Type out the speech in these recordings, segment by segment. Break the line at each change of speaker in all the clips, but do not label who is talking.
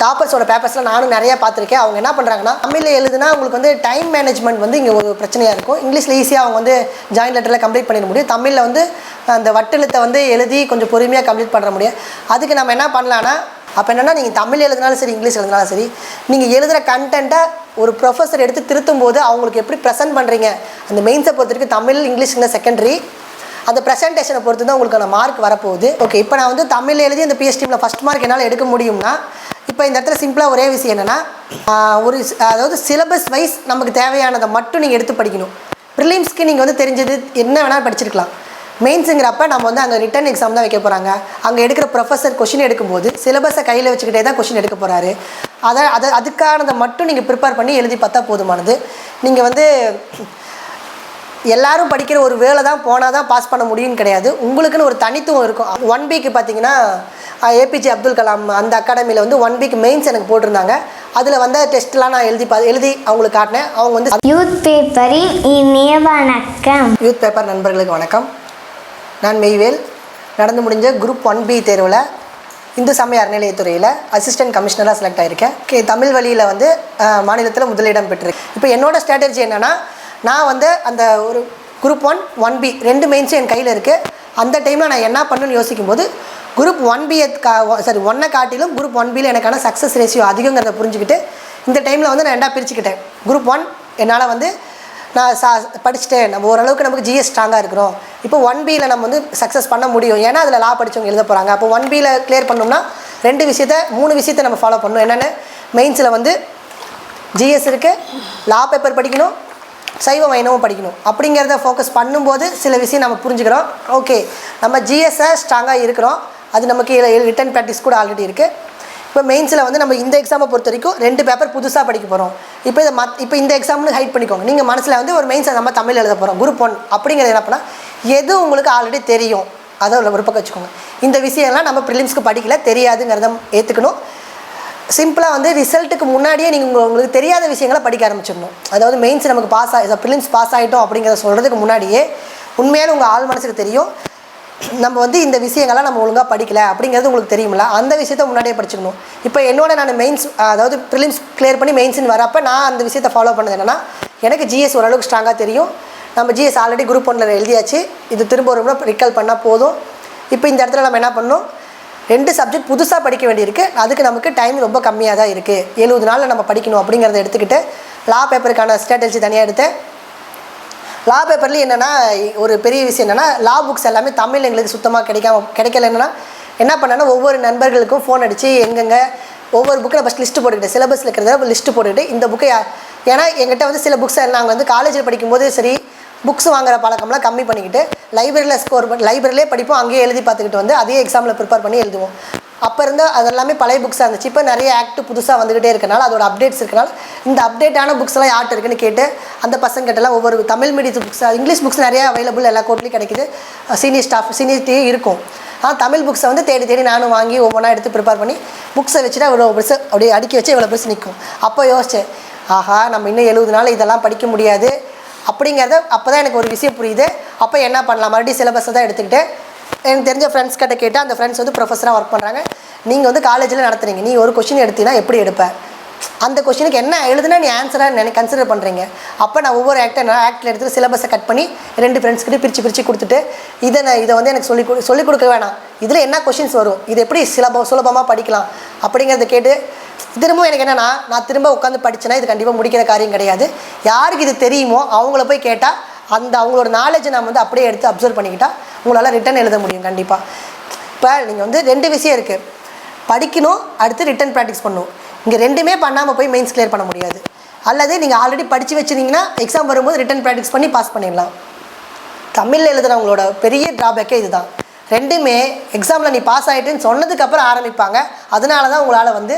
டாப்பர்ஸோட பேப்பர்ஸ்லாம் நானும் நிறையா பார்த்துருக்கேன். அவங்க என்ன பண்ணுறாங்கன்னா, தமிழில் எழுதுனா உங்களுக்கு வந்து டைம் மேனேஜ்மெண்ட் வந்து இங்கே ஒரு பிரச்சனையாக இருக்கும். இங்கிலீஷில் ஈஸியாக அவங்க வந்து ஜாயின் லெட்டரில் கம்ப்ளீட் பண்ணிட முடியும். தமிழில் வந்து அந்த வட்டெழுத்தை வந்து எழுதி கொஞ்சம் பொறுமையாக கம்ப்ளீட் பண்ணுற முடியும். அதுக்கு நம்ம என்ன பண்ணலான்னா, அப்போ என்னென்னா நீங்கள் தமிழ் எழுதினாலும் சரி, இங்கிலீஷ் எழுதினாலும் சரி, நீங்கள் எழுதுகிற கண்டென்ட்டை ஒரு ப்ரொஃபஸர் எடுத்து திருத்தும் போது அவங்களுக்கு எப்படி ப்ரெசென்ட் பண்ணுறீங்க, அந்த மெயின்ஸை பொறுத்த வரைக்கும் தமிழ் இங்கிலீஷ்ங்க செகண்டரி, அந்த ப்ரெசன்டேஷனை பொறுத்து தான் உங்களுக்கான மார்க் வரப்போகுது. ஓகே, இப்போ நான் வந்து தமிழ் எழுதி அந்த பிஎஸ்டியில் ஃபஸ்ட் மார்க் என்னால் எடுக்க முடியும்னா, இப்போ இந்த இடத்துல சிம்பிளாக ஒரே விஷயம் என்னென்னா, அதாவது சிலபஸ் வைஸ் நமக்கு தேவையானதை மட்டும் நீங்கள் எடுத்து படிக்கணும். ப்ரிலிம்ஸ்க்கு நீங்கள் வந்து தெரிஞ்சது என்ன வேணாலும் படிச்சிருக்கலாம். மெயின்ஸுங்கிறப்ப நம்ம வந்து அங்கே ரிட்டன் எக்ஸாம் தான் வைக்க போகிறாங்க. அங்கே எடுக்கிற ப்ரொஃபஸர் கொஷின் எடுக்கும்போது சிலபஸை கையில் வச்சுக்கிட்டே தான் கொஷின் எடுக்க போகிறாரு. அதுக்கானதை மட்டும் நீங்கள் ப்ரிப்பேர் பண்ணி எழுதி பார்த்தா போதுமானது. நீங்கள் வந்து எல்லாரும் படிக்கிற ஒரு வேலை தான் போனால் தான் பாஸ் பண்ண முடியும்னு கிடையாது. உங்களுக்குன்னு ஒரு தனித்துவம் இருக்கும். 1 வீக்கு பார்த்தீங்கன்னா ஏபிஜே அப்துல் கலாம் அந்த அகாடமியில் வந்து 1 வீக் மெயின்ஸ் எனக்கு போட்டிருந்தாங்க. அதில் வந்து டெஸ்ட்லாம் நான் எழுதி அவங்களுக்கு காட்டினேன். அவங்க வந்து
யூத் பேப்பரின் இனிய வணக்கம்.
யூத் பேப்பர் நண்பர்களுக்கு வணக்கம். நான் மெய்வேல். நடந்து முடிஞ்ச குரூப் 1B தேர்வில் இந்து சமய அறநிலையத்துறையில் அசிஸ்டன்ட் கமிஷனராக செலக்ட் ஆகியிருக்கேன். தமிழ் வழியில் வந்து மாநிலத்தில் முதலிடம் பெற்றிருக்கேன். இப்போ என்னோடய ஸ்ட்ராட்டஜி என்னென்னா, நான் வந்து அந்த ஒரு குரூப் 1, 1B 2 மெயின்ஸும் என் கையில் இருக்குது. அந்த டைமில் நான் என்ன பண்ணணும்னு யோசிக்கும்போது குரூப் 1 காட்டிலும் குரூப் 1Bயில் எனக்கான சக்ஸஸ் ரேஷியோ அதிகங்கிறத புரிஞ்சுக்கிட்டு இந்த டைமில் வந்து நான் 2ஆக பிரிச்சுக்கிட்டேன். குரூப் 1 என்னால் வந்து நான் படிச்சுட்டேன், நம்ம ஓரளவுக்கு நமக்கு ஜிஎஸ் ஸ்ட்ராங்காக இருக்கிறோம். இப்போ 1Bயில் நம்ம வந்து சக்ஸஸ் பண்ண முடியும். ஏன்னா அதில் லா படித்தவங்க எழுத போகிறாங்க. அப்போ 1Bயில் கிளியர் பண்ணோம்னா 3 விஷயத்தை நம்ம ஃபாலோ பண்ணணும். என்னென்னு, மெயின்ஸில் வந்து ஜிஎஸ் இருக்குது, லா பேப்பர் படிக்கணும், சைவ வைணவம் படிக்கணும். அப்படிங்கிறத ஃபோக்கஸ் பண்ணும்போது சில விஷயம் நம்ம புரிஞ்சுக்கிறோம். ஓகே, நம்ம ஜிஎஸ்ஸை ஸ்ட்ராங்காக இருக்கிறோம், அது நமக்கு ரிட்டன் ப்ராக்டிஸ் கூட ஆல்ரெடி இருக்குது. இப்போ மெயின்ஸில் வந்து நம்ம இந்த எக்ஸாமை பொறுத்த வரைக்கும் 2 பேப்பர் புதுசாக படிக்க போகிறோம். இப்போ இந்த எக்ஸாம்னு ஹைட் பண்ணிக்கோங்க. நீங்கள் மனசில் வந்து ஒரு மெயின்ஸை நம்ம தமிழ் எழுத போகிறோம் குரூப் 1 அப்படிங்கிறது என்ன பண்ணால், எது உங்களுக்கு ஆல்ரெடி தெரியும் அதை ஒரு பக்கம் வச்சுக்கோங்க. இந்த விஷயம்லாம் நம்ம ப்ரிலிம்ஸ்க்கு படிக்கல, தெரியாதுங்கிறத ஏற்றுக்கணும். சிம்பிளாக வந்து ரிசல்ட்டுக்கு முன்னாடியே நீங்கள் உங்களுக்கு தெரியாத விஷயங்களை படிக்க ஆரம்பிச்சிடணும். அதாவது மெயின்ஸ் நமக்கு ப்ரிலிம்ஸ் பாஸ் ஆகிட்டோம் அப்படிங்கிறத சொல்கிறதுக்கு முன்னாடியே உண்மையான உங்கள் ஆள் மனசுக்கு தெரியும், நம்ம வந்து இந்த விஷயங்கள்லாம் நம்ம ஒழுங்காக படிக்கலை அப்படிங்கிறது உங்களுக்கு தெரியுமில்ல, அந்த விஷயத்த முன்னாடியே படிச்சுக்கணும். இப்போ நான் மெயின்ஸ் அதாவது ப்ரிலிம்ஸ் கிளியர் பண்ணி மெயின்ஸ்னு வரப்போ நான் அந்த விஷயத்தை ஃபாலோ பண்ணது என்னென்னா, எனக்கு ஜிஎஸ் ஓரளவுக்கு ஸ்ட்ராங்காக தெரியும். நம்ம ஜிஎஸ் ஆல்ரெடி குரூப் 1 எழுதியாச்சு, இது திரும்ப ஒரு முறை ரிகால் பண்ணால் போதும். இப்போ இந்த இடத்துல நம்ம என்ன பண்ணணும், 2 சப்ஜெக்ட் புதுசாக படிக்க வேண்டியிருக்கு. அதுக்கு நமக்கு டைம் ரொம்ப கம்மியாக தான் இருக்குது. 70 நாளில் நம்ம படிக்கணும் அப்படிங்கிறத எடுத்துக்கிட்டு லா பேப்பருக்கான ஸ்ட்ராட்டஜி தனியாக எடுத்தேன். லா பேப்பர்லேயும் என்னென்னா ஒரு பெரிய விஷயம் என்னென்னா, லா புக்ஸ் எல்லாமே தமிழ் எங்களுக்கு சுத்தமாக கிடைக்கலன்னா என்ன பண்ணேன்னா, ஒவ்வொரு நண்பர்களுக்கும் ஃபோன் அடித்து எங்கெங்கே ஒவ்வொரு புக்கை நான் ஃபஸ்ட் லிஸ்ட்டு போட்டுக்கிட்டேன். சிலபஸில் இருக்கிறத லிஸ்ட்டு போட்டுக்கிட்டு இந்த புக்கை, ஏன்னா எங்கிட்ட வந்து சில புக்ஸை நாங்கள் வந்து காலேஜில் படிக்கும்போது சரி புக்ஸ் வாங்குற பழக்கம்லாம் கம்மி பண்ணிக்கிட்டு லைப்ரரியிலே படிப்போம், அங்கேயே எழுதி பார்த்துக்கிட்டு வந்து அதே எக்ஸாமில் ப்ரிப்பேர் பண்ணி எழுதுவோம். அப்போ இருந்தால் அதெல்லாமே பழைய புக்ஸாக இருந்துச்சு. இப்போ நிறைய ஆக்ட் புதுசாக வந்துக்கிட்டே இருக்கனால, அதோட அப்டேட்ஸ் இருக்கனால இந்த அப்டேட்டான புக்ஸ்லாம் யார்ட்டு இருக்குன்னு கேட்டு அந்த பசங்கிட்டலாம் ஒவ்வொரு தமிழ் மீடியத்து புக்ஸ், இங்கிலீஷ் புக்ஸ் நிறையா அவைலபிள் எல்லா கோர்ட்லேயும் கிடைக்குது. சீனியர்ட்டையும் இருக்கும். தமிழ் புக்ஸை வந்து தேடி நானும் வாங்கி ஒவ்வொன்றா எடுத்து ப்ரிப்பேர் பண்ணி புக்ஸை வச்சுட்டு இவ்வளோ பெருசு அப்படியே அடுக்கி வச்சு இவ்வளோ பெருசு நிற்கும். அப்போ யோசித்தேன், ஆஹா நம்ம இன்னும் 70 நாள் இதெல்லாம் படிக்க முடியாது அப்படிங்கிறத அப்போ தான் எனக்கு ஒரு விஷயம் புரியுது. அப்போ என்ன பண்ணலாம், மறுபடியும் சிலபஸை தான் எடுத்துக்கிட்டு எனக்கு தெரிஞ்ச ஃப்ரெண்ட்ஸ் கிட்ட கேட்டால் அந்த ஃப்ரெண்ட்ஸ் வந்து ப்ரொஃபஸராக ஒர்க் பண்ணுறாங்க. நீங்கள் வந்து காலேஜில் நடத்துகிறீங்க, நீ ஒரு கொஷின் எடுத்தீங்கன்னா எப்படி எடுப்பேன், அந்த கொஷினுக்கு என்ன எழுதுனா நீ ஆன்சராக கன்சிடர் பண்ணுறீங்க. அப்போ நான் ஒவ்வொரு ஆக்டில் எடுத்து சிலபஸை கட் பண்ணி 2 ஃப்ரெண்ட்ஸ்கிட்ட பிரித்து கொடுத்துட்டு இதை வந்து எனக்கு சொல்லிக் கொடுக்க வேணாம், இதில் என்ன கொஷின்ஸ் வரும், இது எப்படி சுலபமாக படிக்கலாம் அப்படிங்கிறத கேட்டு திரும்பவும் எனக்கு என்னென்னா, நான் திரும்ப உட்காந்து படித்தேன்னா இது கண்டிப்பாக முடிக்கிற காரியம் கிடையாது. யாருக்கு இது தெரியுமோ அவங்கள போய் கேட்டால் அவங்களோட நாலேஜை நம்ம வந்து அப்படியே எடுத்து அப்சர்வ் பண்ணிக்கிட்டால் உங்களால் ரிட்டன் எழுத முடியும் கண்டிப்பாக. இப்போ நீங்கள் வந்து 2 விஷயம் இருக்குது, படிக்கணும், அடுத்து ரிட்டன் ப்ராக்டிஸ் பண்ணணும். இங்கே 2மே பண்ணாமல் போய் மெயின்ஸ் கிளியர் பண்ண முடியாது. அல்லது நீங்கள் ஆல்ரெடி படித்து வச்சுருந்தீங்கன்னா எக்ஸாம் வரும்போது ரிட்டன் ப்ராக்டிஸ் பண்ணி பாஸ் பண்ணிடலாம். தமிழில் எழுதுகிறவங்களோட பெரிய ட்ராபேக்கே இதுதான். 2மே எக்ஸாமில் நீ பாஸ் ஆகிட்டுன்னு சொன்னதுக்கப்புறம் ஆரம்பிப்பாங்க. அதனால தான் உங்களால் வந்து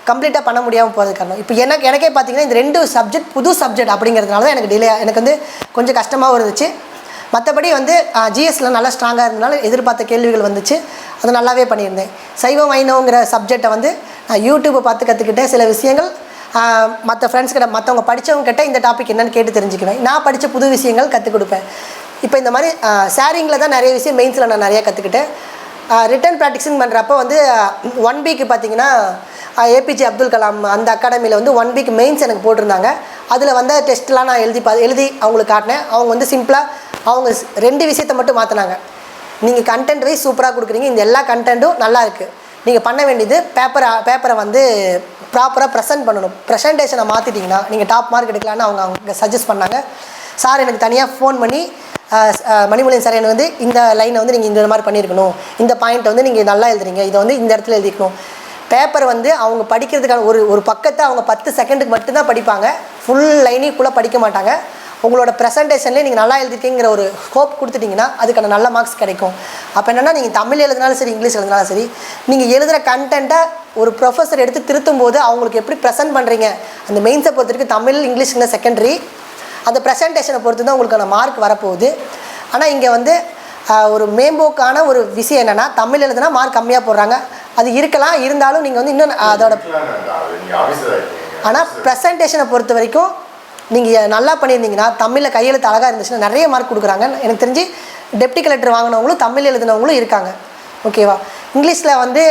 கம்ப்ளீட்டாக பண்ண முடியாமல் போகிறது காரணம். இப்போ எனக்கே பார்த்தீங்கன்னா இந்த 2 சப்ஜெக்ட் புது சப்ஜெக்ட் அப்படிங்கிறதுனால தான் எனக்கு வந்து கொஞ்சம் கஷ்டமாகவும் இருந்துச்சு. மற்றபடி வந்து ஜிஎஸ்சில் நல்லா ஸ்ட்ராங்காக இருந்தனால எதிர்பார்த்த கேள்விகள் வந்துச்சு, அதை நல்லாவே பண்ணியிருந்தேன். சைவ வைணவங்கிற சப்ஜெக்டை வந்து நான் யூடியூப்பை பார்த்து கற்றுக்கிட்டேன். சில விஷயங்கள் மற்ற ஃப்ரெண்ட்ஸ் கிட்ட மற்றவங்க படித்தவங்க கிட்ட இந்த டாபிக் என்னென்னு கேட்டு தெரிஞ்சுக்குவேன். நான் படித்த புது விஷயங்கள் கற்றுக் கொடுப்பேன். இப்போ இந்த மாதிரி ஷேரிங்கில் தான் நிறைய விஷயம் மெயின்ஸில் நான் நிறையா கற்றுக்கிட்டேன். ரிட்டன் ப்ராக்டிக்ஸிங் பண்ணுறப்போ வந்து 1 வீக்கு பார்த்தீங்கன்னா ஏபிஜே அப்துல் கலாம் அந்த அகாடமியில் வந்து 1 வீக் மெயின்ஸ் எனக்கு போட்டிருந்தாங்க. அதில் வந்து டெஸ்ட்லாம் நான் எழுதி அவங்களுக்கு காட்டினேன். அவங்க வந்து சிம்பிளாக அவங்க 2 விஷயத்தை மட்டும் மாற்றினாங்க. நீங்கள் கண்டென்ட் வைஸ் சூப்பராக கொடுக்குறீங்க, இந்த எல்லா கண்டென்ட்டும் நல்லா இருக்குது, நீங்கள் பண்ண வேண்டியது பேப்பரை வந்து ப்ராப்பராக ப்ரெசென்ட் பண்ணணும். ப்ரெசன்டேஷனை மாற்றிட்டிங்கன்னா நீங்கள் டாப் மார்க் எடுக்கலான்னு அவங்க சஜஸ்ட் பண்ணாங்க. சார் எனக்கு தனியாக ஃபோன் பண்ணி மணிமொழியன் சார் எனக்கு வந்து இந்த லைனை வந்து நீங்கள் இந்த மாதிரி பண்ணியிருக்கணும், இந்த பாயிண்ட்டை வந்து நீங்கள் நல்லா எழுதுறீங்க, இதை வந்து இந்த இடத்துல எழுதிக்கணும். பேப்பர் வந்து அவங்க படிக்கிறதுக்கான ஒரு பக்கத்தை அவங்க 10 செகண்டுக்கு மட்டும்தான் படிப்பாங்க, ஃபுல் லைனிக்குள்ளே படிக்க மாட்டாங்க. உங்களோட ப்ரெசன்டேஷன்லேயே நீங்கள் நல்லா எழுதிருக்கீங்கிற ஒரு ஹோப் கொடுத்துட்டிங்கன்னா அதுக்கான நல்ல மார்க்ஸ் கிடைக்கும். அப்போ என்னென்னா நீங்கள் தமிழ் எழுதினாலும் சரி, இங்கிலீஷ் எழுதினாலும் சரி, நீங்கள் எழுதுகிற கண்டென்ட்டை ஒரு ப்ரொஃபஸர் எடுத்து திருத்தும் போது அவங்களுக்கு எப்படி ப்ரெசென்ட் பண்ணுறீங்க, அந்த மெயின்ஸை பொறுத்த வரைக்கும் தமிழ் இங்கிலீஷ்ங்கிற செகண்டரி, அந்த ப்ரெசன்டேஷனை பொறுத்து தான் உங்களுக்கான மார்க் வரப்போகுது. ஆனால் இங்கே வந்து ஒரு மேம்போக்கான ஒரு விஷயம் என்னென்னா, தமிழ் எழுதுனா மார்க் கம்மியாக போடுறாங்க. அது இருக்கலாம், இருந்தாலும் நீங்கள் வந்து இன்னும் அதோட ஆனால் ப்ரெசன்டேஷனை பொறுத்த வரைக்கும் நீங்கள் நல்லா பண்ணியிருந்தீங்கன்னா, தமிழில் கையெழுத்து அழகாக இருந்துச்சுன்னா நிறைய மார்க் கொடுக்குறாங்க. எனக்கு தெரிஞ்சு டெப்டி கலெக்டர் வாங்கினவங்களும் தமிழ் எழுதினவங்களும் இருக்காங்க. ஓகேவா? இங்கிலீஷில் வந்து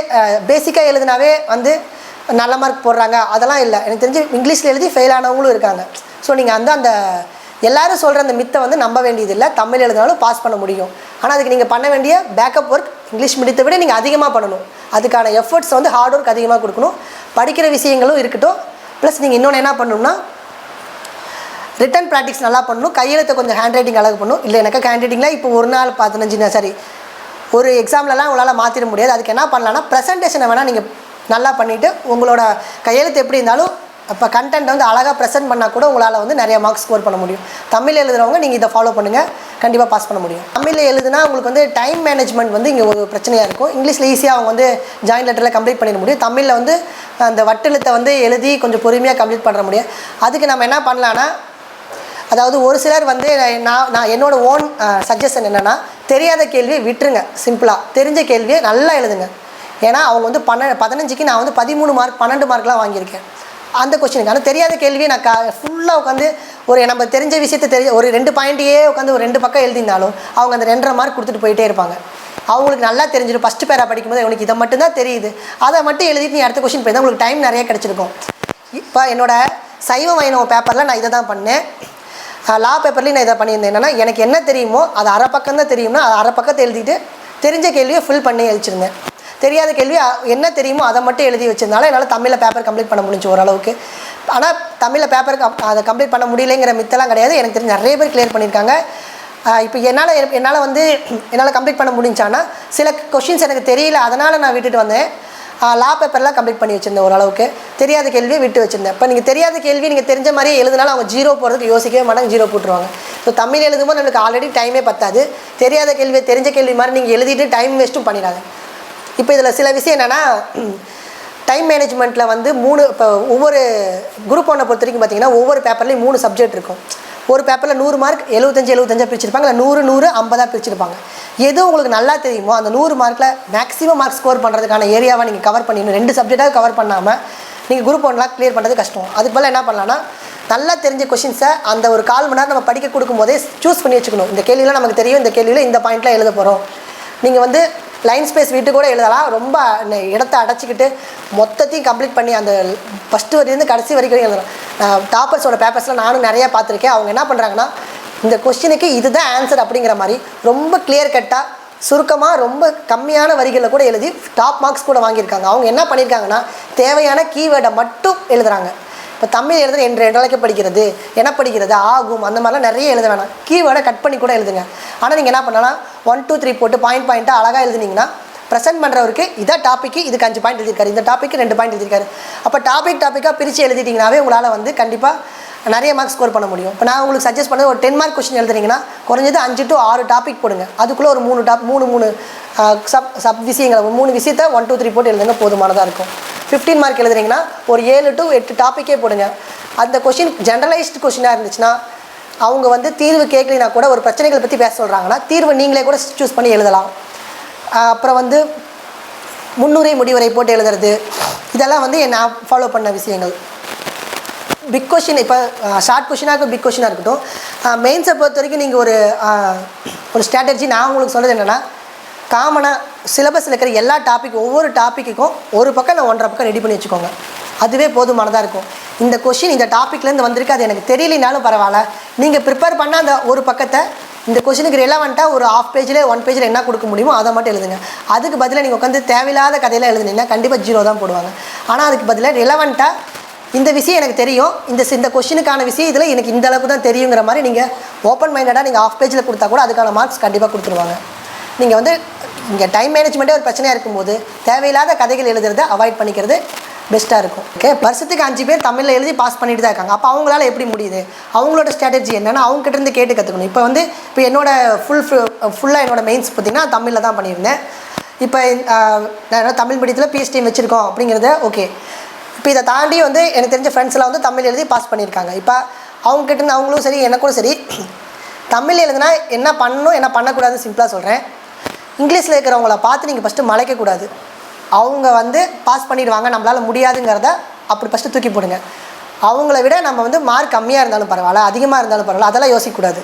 பேசிக்காக எழுதினாவே வந்து நல்ல மார்க் போடுறாங்க, அதெல்லாம் இல்லை. எனக்கு தெரிஞ்சு இங்கிலீஷில் எழுதி ஃபெயில் ஆனவங்களும் இருக்காங்க. ஸோ நீங்கள் அந்த எல்லோரும் சொல்கிற அந்த மித்தை வந்து நம்ப வேண்டியதில்லை. தமிழ் எழுதினாலும் பாஸ் பண்ண முடியும். ஆனால் அதுக்கு நீங்கள் பண்ண வேண்டிய பேக்கப் ஒர்க் இங்கிலீஷ் மீடியத்தை விட நீங்கள் அதிகமாக பண்ணணும். அதுக்கான எஃபர்ட்ஸ் வந்து ஹார்ட் ஒர்க் அதிகமாக கொடுக்கணும். படிக்கிற விஷயங்களும் இருக்கட்டும். ப்ளஸ் நீங்கள் இன்னொன்று என்ன பண்ணணும்னா, ரிட்டன் ப்ராக்டிக்ஸ் நல்லா பண்ணணும். கையெழுத்தை கொஞ்சம் ஹேண்ட் ரைட்டிங் அழகு பண்ணணும். இல்லை எனக்கு ஹேண்ட் ரைட்டிங்கில் இப்போ ஒரு நாள் 15 சரி ஒரு எக்ஸாம்லலாம் உங்களால் மாற்றிட முடியாது. அதுக்கு என்ன பண்ணலான்னா, ப்ரெசன்டேஷனை வேணால் நீங்கள் நல்லா பண்ணிவிட்டு உங்களோட கையெழுத்து எப்படி இருந்தாலும் அப்போ கண்டென்ட் வந்து அழகாக ப்ரெசென்ட் பண்ணால் கூட உங்களால் வந்து நிறைய மார்க்ஸ் ஸ்கோர் பண்ண முடியும். தமிழ் எழுதுகிறவங்க நீங்கள் இதை ஃபாலோ பண்ணுங்கள், கண்டிப்பாக பாஸ் பண்ண முடியும். தமிழில் எழுதுனா உங்களுக்கு வந்து டைம் மேனேஜ்மெண்ட் வந்து இங்கே ஒரு பிரச்சனையாக இருக்கும். இங்கிலீஷில் ஈஸியாக அவங்க வந்து ஜாயின் லெட்டரில் கம்ப்ளீட் பண்ணிட முடியும். தமிழில் வந்து அந்த வட்டெழுத்தை வந்து எழுதி கொஞ்சம் பொறுமையாக கம்ப்ளீட் பண்ண முடியும். அதுக்கு நம்ம என்ன பண்ணலான்னா, அதாவது ஒரு சிலர் வந்து நான் என்னோட ஓன் சஜஷன் என்னென்னா, தெரியாத கேள்வியை விட்டுருங்க. சிம்பிளாக தெரிஞ்ச கேள்வியை நல்லா எழுதுங்க. ஏன்னா அவங்க வந்து 15க்கு நான் வந்து 13 மார்க் 12 மார்க்லாம் வாங்கியிருக்கேன் அந்த கொஸ்டினுக்கு. ஆனால் தெரியாத கேள்வியை நான் ஃபுல்லாக உட்காந்து நம்ம தெரிஞ்ச விஷயத்தை ஒரு 2 பாயிண்ட்டையே உட்காந்து ஒரு 2 பக்கம் எழுதினாலும் அவங்க அந்த 2.5 மார்க் கொடுத்துட்டு போயிட்டே இருப்பாங்க. அவங்களுக்கு நல்லா தெரிஞ்சிடும். ஃபஸ்ட்டு பேரா படிக்கும்போது அவங்களுக்கு இதை மட்டும்தான் தெரியுது, அதை மட்டும் எழுதிட்டு நீ அடுத்த கொஸ்டின் போய் தான் உங்களுக்கு டைம் நிறைய கிடச்சிருக்கும். இப்போ என்னோடய சைவ வைணவ பேப்பரில் நான் இதை தான் பண்ணேன். லா பேப்பர்லேயும் நான் இதை பண்ணியிருந்தேன். என்னென்னா, எனக்கு என்ன தெரியுமோ அது அரை பக்கம் தான் தெரியும்னா அது அரை பக்கத்தை எழுதிட்டு தெரிஞ்ச கேள்வியை ஃபில் பண்ணி எழுதிச்சிருந்தேன். தெரியாத கேள்வி என்ன தெரியுமோ அதை மட்டும் எழுதி வச்சிருந்தாலும் என்னால் தமிழில் பேப்பர் கம்ப்ளீட் பண்ண முடிஞ்சு ஓரளவுக்கு. ஆனால் தமிழில் பேப்பர் அதை கம்ப்ளீட் பண்ண முடியலைங்கிற மித்தெல்லாம் கிடையாது. எனக்கு தெரிஞ்ச நிறைய பேர் கிளியர் பண்ணியிருக்காங்க. இப்போ என்னால் கம்ப்ளீட் பண்ண முடிஞ்சான்னா சில கொஷின்ஸ் எனக்கு தெரியல, அதனால் நான் விட்டுட்டு வந்தேன். லா பேப்பர்லாம் கம்ப்ளீட் பண்ணி வச்சுருந்தேன் ஓரளவுக்கு. தெரியாத கேள்வியை விட்டு வச்சுருந்தேன். இப்போ நீங்கள் தெரியாத கேள்வி நீங்கள் தெரிஞ்ச மாதிரியே எழுதினாலும் அவங்க 0 போடுறதுக்கு யோசிக்கவே மாட்டாங்க, 0 போட்டுருவாங்க. ஸோ தமிழ் எழுதும்போது நம்மளுக்கு ஆல்ரெடி டைமே பத்தாது. தெரியாத கேள்வியை தெரிஞ்ச கேள்வி மாதிரி நீங்கள் எழுதிட்டு டைம் வேஸ்ட்டும் பண்ணிடாது. இப்போ இதில் சில விஷயம் என்னென்னா, டைம் மேனேஜ்மெண்ட்டில் வந்து இப்போ ஒவ்வொரு குரூப் 1 பொறுத்த வரைக்கும் பார்த்தீங்கன்னா ஒவ்வொரு பேப்பர்லேயும் 3 சப்ஜெக்ட் இருக்கும். ஒரு பேப்பரில் 100 மார்க் 75 பிரிச்சிருப்பாங்க, இல்லை 100 50 பிரிச்சிருப்பாங்க. எது உங்களுக்கு நல்லா தெரியுமோ அந்த 100 மார்க்கில் மேக்ஸிமம் மார்க் ஸ்கோர் பண்ணுறதுக்கான ஏரியாவை நீங்கள் கவர் பண்ணிடணும். 2 சப்ஜெக்டாக கவர் பண்ணாமல் நீங்கள் குரூப் 1 கிளியர் பண்ணுறது கஷ்டம். அதுக்கு பதிலாக என்ன பண்ணலான்னா, நல்லா தெரிஞ்ச கொஷின்ஸை அந்த ஒரு 1/4 மணி நேரம் நம்ம படிக்க கொடுக்கும்போதே சூஸ் பண்ணி வச்சுக்கணும். இந்த கேள்வியில் நமக்கு தெரியும், இந்த கேள்வியில் இந்த பாயிண்ட்டில் எழுத போகிறோம். நீங்கள் வந்து லைன் ஸ்பேஸ் விட்டு கூட எழுதலாம். ரொம்ப இடத்த அடைச்சிக்கிட்டு மொத்தத்தையும் கம்ப்ளீட் பண்ணி அந்த ஃபஸ்ட்டு வரையிலேருந்து கடைசி வரைக்கும் எழுதலாம். டாப்பர்ஸோட பேப்பர்ஸ்லாம் நானும் நிறையா பார்த்துருக்கேன். அவங்க என்ன பண்ணுறாங்கன்னா, இந்த கொஸ்டினுக்கு இதுதான் ஆன்சர் அப்படிங்கிற மாதிரி ரொம்ப கிளியர் கட்டாக சுருக்கமாக ரொம்ப கம்மியான வரிகளில் கூட எழுதி டாப் மார்க்ஸ் கூட வாங்கியிருக்காங்க. அவங்க என்ன பண்ணியிருக்காங்கன்னா, தேவையான கீவேர்டை மட்டும் எழுதுகிறாங்க. இப்போ தமிழ் எழுதுற என்று படிக்கிறது, என்ன படிக்கிறது, ஆகும், அந்த மாதிரிலாம் நிறைய எழுத வேணாம். கீவேர்டை கட் பண்ணி கூட எழுதுங்க. ஆனால் நீங்கள் என்ன பண்ணலாம், 1 2 3 போட்டு பாயிண்ட்டாக அழகாக எழுதுனீங்கன்னா ப்ரெசென்ட் பண்ணுறவருக்கு இதான் டாப்பிக்கு, இதுக்கு 5 பாயிண்ட் எழுதியிருக்காரு, இந்த டாப்பிக்கு 2 பாயிண்ட் எழுதியிருக்காரு. அப்போ டாப்பிக்காக பிரித்து எழுதிட்டிங்கனாவே உங்களால் வந்து கண்டிப்பாக நிறைய மார்க் ஸ்கோர் பண்ண முடியும். இப்போ நான் உங்களுக்கு சஜஸ்ட் பண்ணது ஒரு 10 மார்க் கொஸ்டின் எழுதுறீங்கன்னா குறைஞ்சது 5 to 6 டாபிக் போடுங்க. அதுக்குள்ளே ஒரு 3 சப் விஷயங்களை 3 விஷயத்தை 1 2 3 போட்டு எழுதுங்க, போதுமானதாக இருக்கும். 15 மார்க் எழுதுறீங்கன்னா ஒரு 7 to 8 டாப்பிக்கே போடுங்க. அந்த கொஷின் ஜென்ரலைஸ்டு கொஷினாக இருந்துச்சுன்னா அவங்க வந்து தீர்வு கேட்கலினா கூட ஒரு பிரச்சனைகளை பற்றி பேச சொல்கிறாங்கன்னா தீர்வு நீங்களே கூட சூஸ் பண்ணி எழுதலாம். அப்புறம் வந்து முன்னுரை முடிவுரை போட்டு எழுதுறது, இதெல்லாம் வந்து நான் ஃபாலோ பண்ண விஷயங்கள். பிக் கொஷின், இப்போ ஷார்ட் கொஷினாக இருக்கும், பிக் கொஷினாக இருக்கட்டும். மெயின்ஸை பொறுத்த வரைக்கும் நீங்கள் ஒரு ஸ்ட்ராட்டஜி நான் உங்களுக்கு சொல்கிறது என்னென்னா, காமனாக சிலபஸில் இருக்கிற எல்லா டாபிக் ஒவ்வொரு டாப்பிக்குக்கும் ஒரு பக்கம் நான் 1.5 பக்கம் ரெடி பண்ணி வச்சுக்கோங்க. அதுவே போதுமானதாக இருக்கும். இந்த கொஷின் இந்த டாப்பிக்லேருந்து வந்திருக்கு, அது எனக்கு தெரியலனாலும் பரவாயில்ல, நீங்கள் ப்ரிப்பேர் பண்ண அந்த ஒரு பக்கத்தை இந்த கொஷினுக்கு ரிலவெண்ட்டாக ஒரு 1/2 பேஜில் 1 பேஜில் என்ன கொடுக்க முடியுமோ அதை மட்டும் எழுதுங்க. அதுக்கு பதிலாக நீங்கள் உட்காந்து தேவையில்லாத கதையெல்லாம் எழுதுனீங்கன்னா கண்டிப்பாக 0 தான் போடுவாங்க. ஆனால் அதுக்கு பதிலாக ரிலவெண்ட்டாக இந்த விஷயம் எனக்கு தெரியும், இந்த கொஷினுக்கான விஷயம் இதில் எனக்கு இந்த அளவுக்கு தான் தெரியுங்கிற மாதிரி நீங்கள் ஓப்பன் மைண்டடாக நீங்கள் 1/2 பேஜில் கொடுத்தா கூட அதுக்கான மார்க்ஸ் கண்டிப்பாக கொடுத்துருவாங்க. நீங்கள் வந்து இங்கே டைம் மேனேஜ்மெண்ட்டே ஒரு பிரச்சனையாக இருக்கும்போது தேவையில்லாத கதைகள் எழுதுறதை அவாய்ட் பண்ணிக்கிறது பெஸ்ட்டாக இருக்கும். ஓகே, வருஷத்துக்கு 5 பேர் தமிழில் எழுதி பாஸ் பண்ணிட்டு தான் இருக்காங்க. அப்போ அவங்களால எப்படி முடியுது? அவங்களோட ஸ்ட்ராட்டஜி என்னென்னா அவங்ககிட்ட இருந்து கேட்டு கற்றுக்கணும். இப்போ என்னோட ஃபுல்லாக என்னோட மெயின்ஸ் பார்த்திங்கன்னா தமிழில் தான் பண்ணியிருந்தேன். இப்போ நான் தமிழ் மீடியத்தில் பிஹெச்டி வச்சுருக்கோம் அப்படிங்கிறத ஓகே. இப்போ இதை தாண்டி வந்து எனக்கு தெரிஞ்ச ஃப்ரெண்ட்ஸ்லாம் வந்து தமிழ் எழுதி பாஸ் பண்ணியிருக்காங்க. இப்போ அவங்ககிட்ட அவங்களும் சரி எனக்கும் சரி தமிழ் எழுதுனா என்ன பண்ணணும் என்ன பண்ணக்கூடாதுன்னு சிம்பிளாக சொல்கிறேன். இங்கிலீஷில் இருக்கிறவங்கள பார்த்து நீங்கள் ஃபஸ்ட்டு மலைக்கக்கூடாது. அவங்க வந்து பாஸ் பண்ணிடுவாங்க, நம்மளால் முடியாதுங்கிறத அப்படி ஃபஸ்ட்டு தூக்கி போடுங்க. அவங்கள விட நம்ம வந்து மார்க் கம்மியாக இருந்தாலும் பரவாயில்ல, அதிகமாக இருந்தாலும் பரவாயில்ல, அதெல்லாம் யோசிக்கக்கூடாது.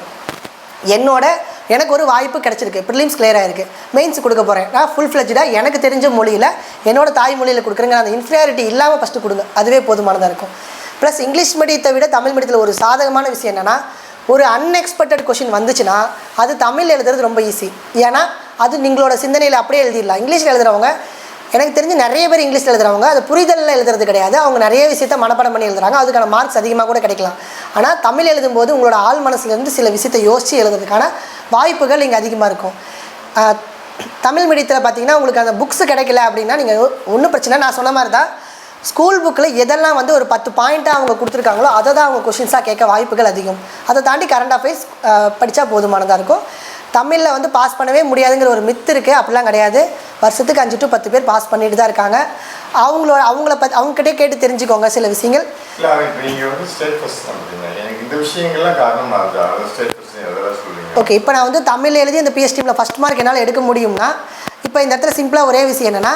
எனக்கு ஒரு வாய்ப்பு கிடச்சிருக்கு, ப்ரிலிம்ஸ் கிளியராக இருக்குது, மெயின்ஸ் கொடுக்க போகிறேன், நான் ஃபுல் ஃப்ளெஜ்டாக எனக்கு தெரிஞ்ச மொழியில் என்னோடய தாய்மொழியில் கொடுக்குறேங்க. அந்த இன்ஃபீரியாரிட்டி இல்லாமல் ஃபஸ்ட்டு கொடுங்க, அதுவே போதுமானதாக இருக்கும். ப்ளஸ் இங்கிலீஷ் மீடியத்தை விட தமிழ் மீடியத்தில் ஒரு சாதகமான விஷயம் என்னென்னா, ஒரு அன்எக்ஸ்பெக்டட் கொஷின் வந்துச்சுன்னா அது தமிழ் எழுதுறது ரொம்ப ஈஸி. ஏன்னா அது நீங்களோட சிந்தனையில் அப்படியே எழுதிடலாம். இங்கிலீஷில் எழுதுகிறவங்க எனக்கு தெரிஞ்சு நிறைய பேர் இங்கிலீஷில் எழுதுறவங்க அது புரிதலில் எழுதுறது கிடையாது, அவங்க நிறைய விஷயத்த மனப்பாடம் பண்ணி எழுதுறாங்க, அதுக்கான மார்க்ஸ் அதிகமாக கூட கிடைக்கலாம். ஆனால் தமிழ் எழுதும்போது உங்களோட ஆள் மனசுலேருந்து சில விஷயத்தை யோசித்து எழுதுறதுக்கான வாய்ப்புகள் இங்கே அதிகமாக இருக்கும். தமிழ் மீடியத்தில் பார்த்தீங்கன்னா உங்களுக்கு அந்த புக்ஸ் கிடைக்கல அப்படின்னா நீங்கள் ஒன்றும் பிரச்சனை, நான் சொன்ன மாதிரி தான் ஸ்கூல் புக்கில் எதெல்லாம் வந்து ஒரு 10 பாயிண்ட்டாக அவங்க கொடுத்துருக்காங்களோ அதை தான் அவங்க கொஷின்ஸாக கேட்க வாய்ப்புகள் அதிகம். அதை தாண்டி கரண்ட் அஃபேர்ஸ் படித்தா போதுமானதாக இருக்கும். தமிழில் வந்து பாஸ் பண்ணவே முடியாதுங்கிற ஒரு மித்து இருக்குது, அப்படிலாம் கிடையாது. வருஷத்துக்கு 5 to 10 பேர் பாஸ் பண்ணிட்டு தான் இருக்காங்க. அவங்ககிட்டே கேட்டு தெரிஞ்சுக்கோங்க சில விஷயங்கள். ஓகே, இப்போ நான் வந்து தமிழ் எழுதி இந்த பிஹெச்டியில் ஃபஸ்ட் மார்க் என்னால் எடுக்க முடியும்னா, இப்போ இந்த இடத்துல சிம்பிளாக ஒரே விஷயம் என்னென்னா,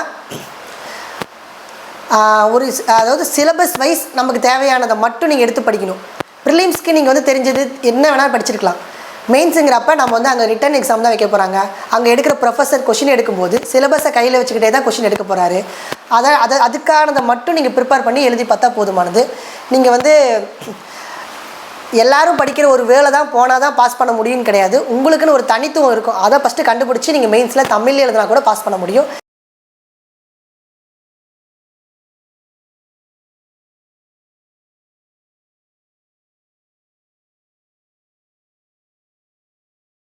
அதாவது சிலபஸ் வைஸ் நமக்கு தேவையானதை மட்டும் நீங்கள் எடுத்து படிக்கணும். ப்ரிலிம்ஸ்க்கு நீங்கள் வந்து தெரிஞ்சது என்ன வேணாலும் படிச்சிருக்கலாம். மெயின்ஸுங்கிறப்ப நம்ம வந்து அங்கே ரிட்டன் எக்ஸாம் தான் வைக்க போகிறாங்க. அங்கே எடுக்கிற ப்ரொஃபஸர் கொஷின் எடுக்கும்போது சிலபஸை கையில் வச்சுக்கிட்டே தான் கொஷின் எடுக்க போகிறாரு. அதுக்கானதை மட்டும் நீங்கள் ப்ரிப்பேர் பண்ணி எழுதி பார்த்தா போதுமானது. நீங்கள் வந்து எல்லாரும் படிக்கிற ஒரு வேலை தான் போனால் தான் பாஸ் பண்ண முடியும்னு கிடையாது. உங்களுக்குன்னு ஒரு தனித்துவம் இருக்கும், அதை ஃபஸ்ட்டு கண்டுபிடிச்சி நீங்கள் மெயின்ஸில் தமிழ் எழுதினா கூட பாஸ் பண்ண முடியும்.